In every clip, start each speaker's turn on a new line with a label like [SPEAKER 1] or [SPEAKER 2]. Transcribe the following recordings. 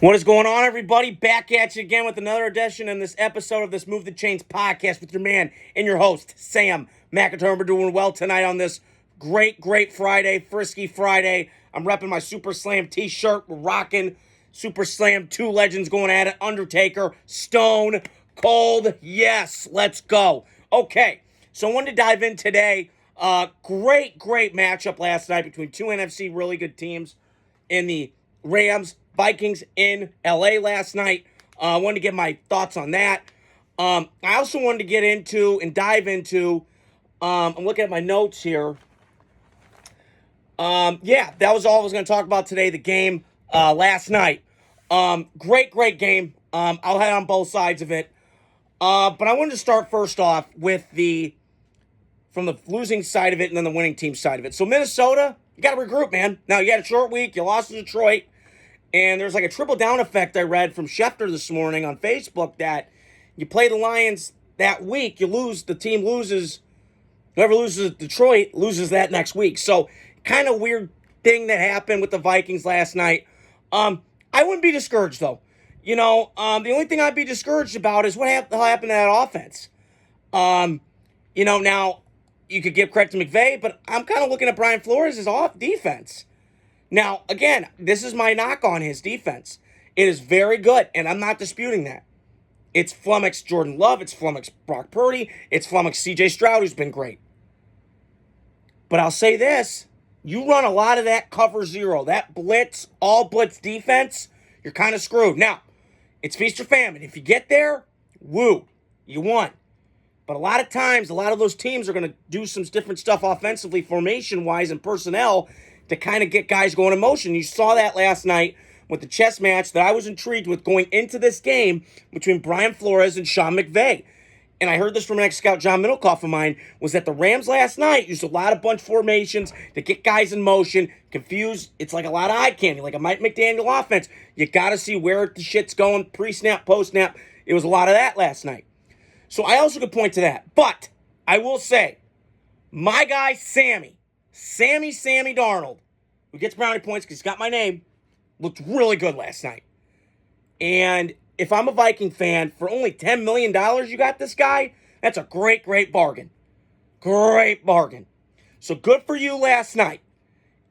[SPEAKER 1] What is going on, everybody? Back at you again with another edition in this episode of this Move the Chains podcast with your man and your host, Sam McIntyre. We're doing well tonight on this great Friday, Frisky Friday. I'm repping my Super Slam t-shirt. We're rocking Super Slam, two legends going at it. Undertaker, Stone Cold. Yes, let's go. Okay, so I wanted to dive in today. Great matchup last night between two NFC really good teams in the Rams, Vikings in LA last night. I wanted to get my thoughts on that. I also wanted to get into and dive into, I'm looking at my notes here. That was all I was going to talk about today, the game last night. Great game. I'll head on both sides of it. But I wanted to start first off with from the losing side of it and then the winning team side of it. So Minnesota, you got to regroup, man. Now, you had a short week. You lost to Detroit. And there's like a triple down effect I read from Schefter this morning on Facebook that you play the Lions that week, you lose, the team loses, whoever loses at Detroit loses that next week. So kind of weird thing that happened with the Vikings last night. I wouldn't be discouraged, though. The only thing I'd be discouraged about is what happened to that offense. Now you could give credit to McVay, but I'm kind of looking at Brian Flores' off defense. Now, again, this is my knock on his defense. It is very good, and I'm not disputing that. It's flummoxed Jordan Love. It's flummoxed Brock Purdy. It's flummoxed C.J. Stroud, who's been great. But I'll say this. You run a lot of that cover zero, that blitz, all blitz defense, you're kind of screwed. Now, it's feast or famine. If you get there, woo, you won. But a lot of times, a lot of those teams are going to do some different stuff offensively, formation-wise, and personnel to kind of get guys going in motion. You saw that last night with the chess match that I was intrigued with going into this game between Brian Flores and Sean McVay. And I heard this from an ex-scout, John Middlecoff of mine, was that the Rams last night used a lot of bunch formations to get guys in motion, confused. It's like a lot of eye candy, like a Mike McDaniel offense. You got to see where the shit's going, pre-snap, post-snap. It was a lot of that last night. So I also could point to that. But I will say, my guy Sammy Darnold, who gets brownie points because he's got my name, looked really good last night. And if I'm a Viking fan, for only $10 million you got this guy, that's a great bargain. Great bargain. So good for you last night.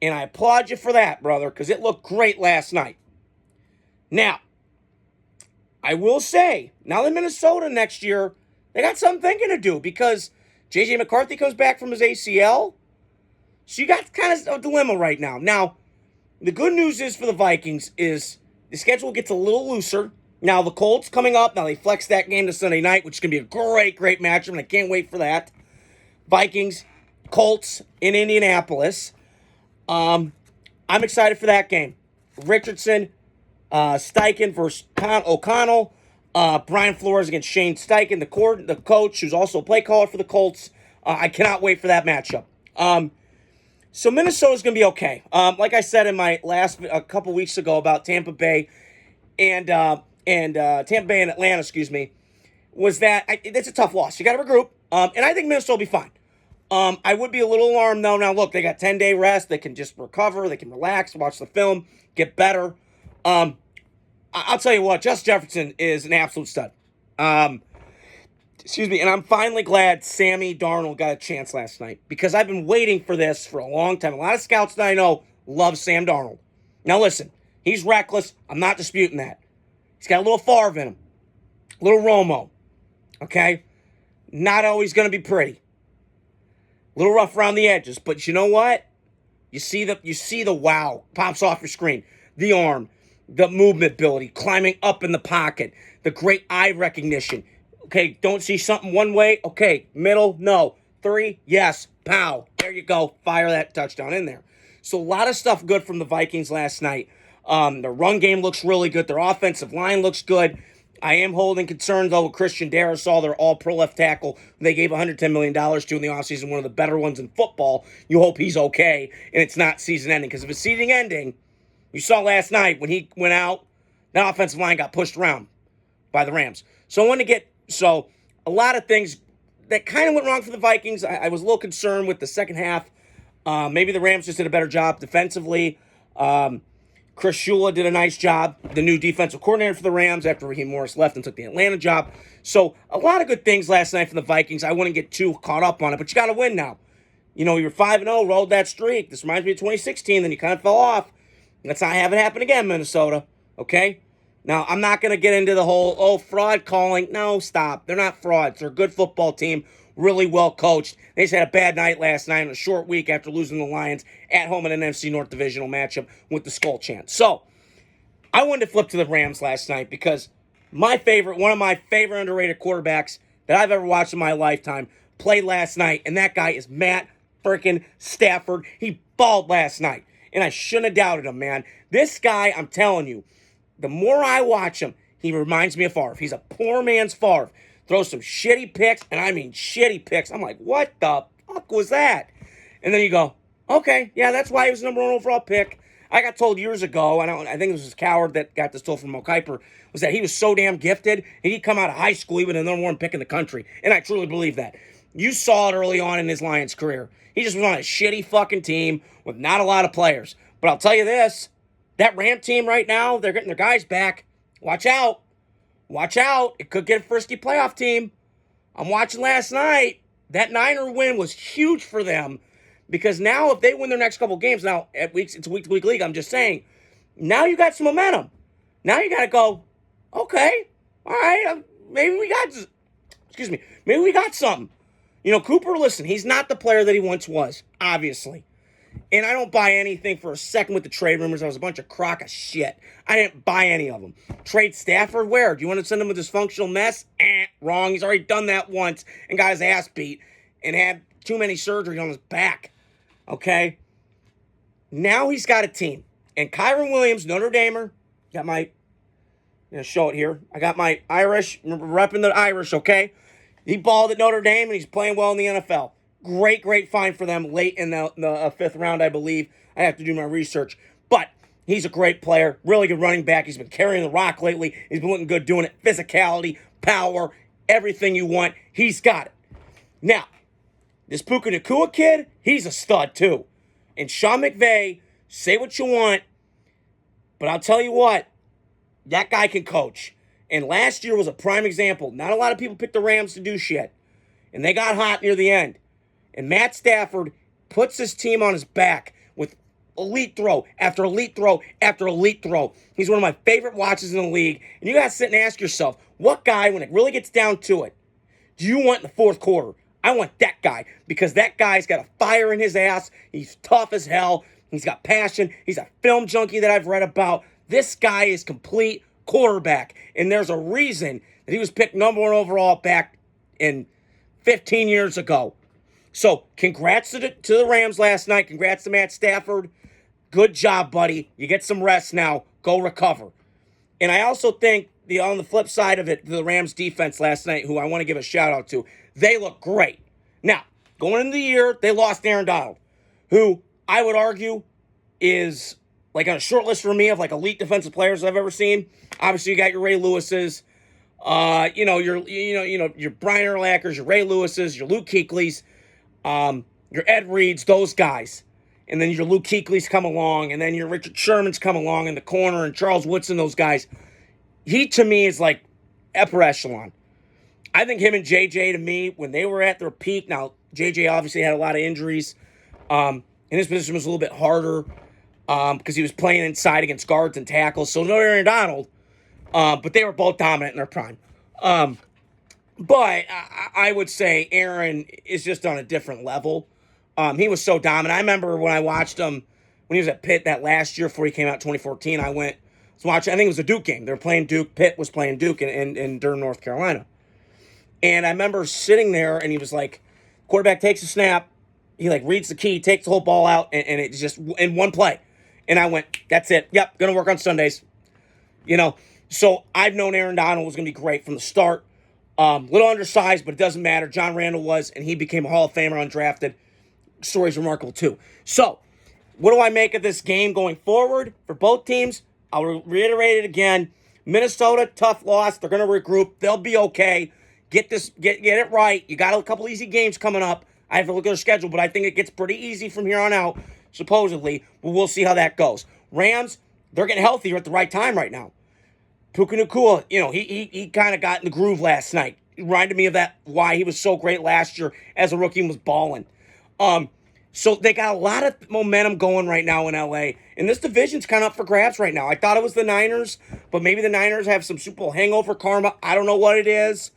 [SPEAKER 1] And I applaud you for that, brother, because it looked great last night. Now, I will say, now that Minnesota next year, they got some thinking to do because J.J. McCarthy comes back from his ACL. So you got kind of a dilemma right now. Now, the good news is for the Vikings is the schedule gets a little looser. Now, the Colts coming up. Now, they flex that game to Sunday night, which is going to be a great matchup, and I can't wait for that. Vikings, Colts in Indianapolis. I'm excited for that game. Richardson, Steichen versus O'Connell. Brian Flores against Shane Steichen, the coach, who's also a play caller for the Colts. I cannot wait for that matchup. So Minnesota's going to be okay. Like I said in my a couple weeks ago about Tampa Bay and Tampa Bay and Atlanta, was that it's a tough loss. You got to regroup, and I think Minnesota will be fine. I would be a little alarmed though. Now look, they got 10-day rest. They can just recover. They can relax, watch the film, get better. I'll tell you what, Justin Jefferson is an absolute stud. And I'm finally glad Sammy Darnold got a chance last night because I've been waiting for this for a long time. A lot of scouts that I know love Sam Darnold. Now listen, he's reckless. I'm not disputing that. He's got a little Favre in him. A little Romo. Okay? Not always going to be pretty. A little rough around the edges. But you know what? You see the wow pops off your screen. The arm. The movement ability. Climbing up in the pocket. The great eye recognition. Okay, don't see something one way. Okay, middle, no. 3, yes, pow. There you go. Fire that touchdown in there. So a lot of stuff good from the Vikings last night. Their run game looks really good. Their offensive line looks good. I am holding concerns, though, with Christian Darrisaw, their all-pro left tackle. They gave $110 million to in the offseason, one of the better ones in football. You hope he's okay, and it's not season-ending. Because if it's season-ending, you saw last night when he went out, that offensive line got pushed around by the Rams. So a lot of things that kind of went wrong for the Vikings. I was a little concerned with the second half. Maybe the Rams just did a better job defensively. Chris Shula did a nice job, the new defensive coordinator for the Rams after Raheem Morris left and took the Atlanta job. So a lot of good things last night from the Vikings. I wouldn't get too caught up on it, but you got to win now. You know, you're 5-0, rolled that streak. This reminds me of 2016, then you kind of fell off. Let's not have it happen again, Minnesota. Okay? Now, I'm not going to get into the whole, fraud calling. No, stop. They're not frauds. They're a good football team, really well coached. They just had a bad night last night and a short week after losing the Lions at home in an NFC North divisional matchup with the Skull Chance. So, I wanted to flip to the Rams last night because one of my favorite underrated quarterbacks that I've ever watched in my lifetime played last night, and that guy is Matt freaking Stafford. He balled last night, and I shouldn't have doubted him, man. This guy, I'm telling you, the more I watch him, he reminds me of Favre. He's a poor man's Favre. Throws some shitty picks, and I mean shitty picks. I'm like, what the fuck was that? And then you go, okay, yeah, that's why he was the number 1 overall pick. I got told years ago, I think it was this coward that got this told from Mo Kiper, was that he was so damn gifted, and he'd come out of high school, he was the number 1 pick in the country. And I truly believe that. You saw it early on in his Lions career. He just was on a shitty fucking team with not a lot of players. But I'll tell you this, that Ram team right now, they're getting their guys back. Watch out. Watch out. It could get a frisky playoff team. I'm watching last night. That Niner win was huge for them because now if they win their next couple games, now it's a week-to-week league, I'm just saying, now you got some momentum. Now you got to go, okay, all right, maybe we got something. You know, Cooper, listen, he's not the player that he once was, obviously. And I don't buy anything for a second with the trade rumors. That was a bunch of crock of shit. I didn't buy any of them. Trade Stafford where? Do you want to send him a dysfunctional mess? Wrong. He's already done that once and got his ass beat and had too many surgeries on his back. Okay? Now he's got a team. And Kyron Williams, Notre Damer, I'm going to show it here. I got my Irish, repping the Irish, okay? He balled at Notre Dame and he's playing well in the NFL. Great find for them late in the 5th round, I believe. I have to do my research. But he's a great player, really good running back. He's been carrying the rock lately. He's been looking good doing it. Physicality, power, everything you want. He's got it. Now, this Puka Nacua kid, he's a stud too. And Sean McVay, say what you want, but I'll tell you what, that guy can coach. And last year was a prime example. Not a lot of people picked the Rams to do shit. And they got hot near the end. And Matt Stafford puts his team on his back with elite throw after elite throw after elite throw. He's one of my favorite watches in the league. And you got to sit and ask yourself, what guy, when it really gets down to it, do you want in the 4th quarter? I want that guy because that guy's got a fire in his ass. He's tough as hell. He's got passion. He's a film junkie that I've read about. This guy is complete quarterback. And there's a reason that he was picked number 1 overall back in 15 years ago. So, congrats to the Rams last night. Congrats to Matt Stafford. Good job, buddy. You get some rest now. Go recover. And I also think, on the flip side of it, the Rams defense last night, who I want to give a shout-out to, they look great. Now, going into the year, they lost Aaron Donald, who I would argue is like on a short list for me of like elite defensive players I've ever seen. Obviously, you got your Ray Lewises, your Brian Urlachers, your Ray Lewises, your Luke Kuechly's, your Ed Reeds, those guys. And then your Luke Kuechly's come along, and then your Richard Sherman's come along in the corner, and Charles Woodson, those guys. He, to me, is like upper echelon. I think him and JJ, to me, when they were at their peak, now, JJ obviously had a lot of injuries, and his position was a little bit harder because he was playing inside against guards and tackles, so no Aaron Donald, but they were both dominant in their prime. But I would say Aaron is just on a different level. He was so dominant. I remember when I watched him when he was at Pitt that last year before he came out in 2014, I went to watch, I think it was a Duke game. They were playing Duke. Pitt was playing Duke in Durham, North Carolina. And I remember sitting there and he was like, quarterback takes a snap. He like reads the key, takes the whole ball out, and it's just in one play. And I went, that's it. Yep, going to work on Sundays. So I've known Aaron Donald was going to be great from the start. Little undersized, but it doesn't matter. John Randall was, and he became a Hall of Famer undrafted. Story's remarkable, too. So, what do I make of this game going forward for both teams? I'll reiterate it again. Minnesota, tough loss. They're going to regroup. They'll be okay. Get it right. You got a couple easy games coming up. I have to look at their schedule, but I think it gets pretty easy from here on out, supposedly. But we'll see how that goes. Rams, they're getting healthier at the right time right now. Puka Nacua, he kind of got in the groove last night. It reminded me of that, why he was so great last year as a rookie and was balling. So they got a lot of momentum going right now in LA. And this division's kind of up for grabs right now. I thought it was the Niners, but maybe the Niners have some Super Bowl hangover karma. I don't know what it is.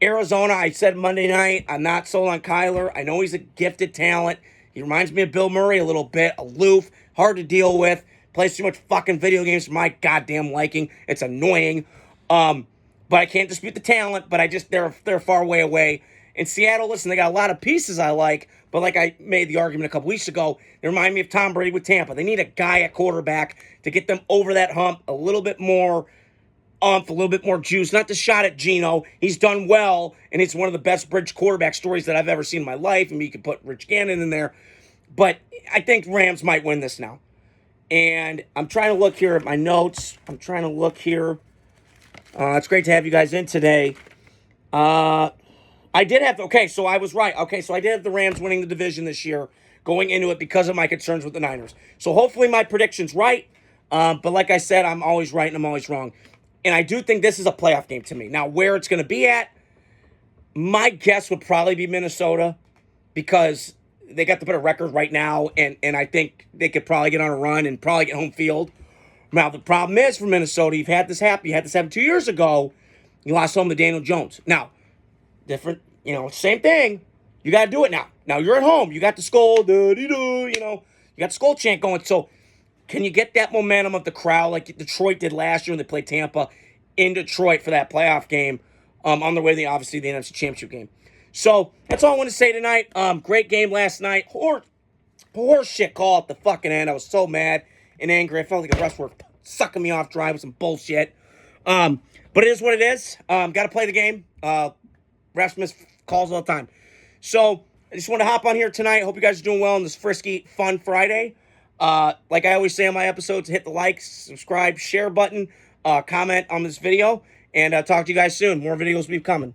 [SPEAKER 1] Arizona, I said Monday night, I'm not sold on Kyler. I know he's a gifted talent. He reminds me of Bill Murray a little bit. Aloof, hard to deal with. Plays too much fucking video games for my goddamn liking. It's annoying. But I can't dispute the talent, but they're far way away. In Seattle, listen, they got a lot of pieces I like, but like I made the argument a couple weeks ago, they remind me of Tom Brady with Tampa. They need a guy at quarterback to get them over that hump a little bit more a little bit more juice. Not the shot at Geno. He's done well, and it's one of the best bridge quarterback stories that I've ever seen in my life. I mean, you could put Rich Gannon in there. But I think Rams might win this now. And I'm trying to look here at my notes. I'm trying to look here. It's great to have you guys in today. I was right. Okay, so I did have the Rams winning the division this year, going into it because of my concerns with the Niners. So hopefully my prediction's right. But like I said, I'm always right and I'm always wrong. And I do think this is a playoff game to me. Now, where it's going to be at, my guess would probably be Minnesota because they got the better record right now, and I think they could probably get on a run and probably get home field. Now, the problem is for Minnesota, you had this happen 2 years ago. You lost home to Daniel Jones. Now, different, same thing. You got to do it now. Now, you're at home. You got the skull, you got the skull chant going. So, can you get that momentum of the crowd like Detroit did last year when they played Tampa in Detroit for that playoff game on their way to obviously the NFC Championship game? So that's all I want to say tonight. Great game last night. Horse shit call at the fucking end. I was so mad and angry. I felt like the refs were sucking me off dry with some bullshit. But it is what it is. Got to play the game. Refs miss calls all the time. So I just want to hop on here tonight. Hope you guys are doing well on this frisky, fun Friday. Like I always say on my episodes, hit the like, subscribe, share button, comment on this video, and talk to you guys soon. More videos will be coming.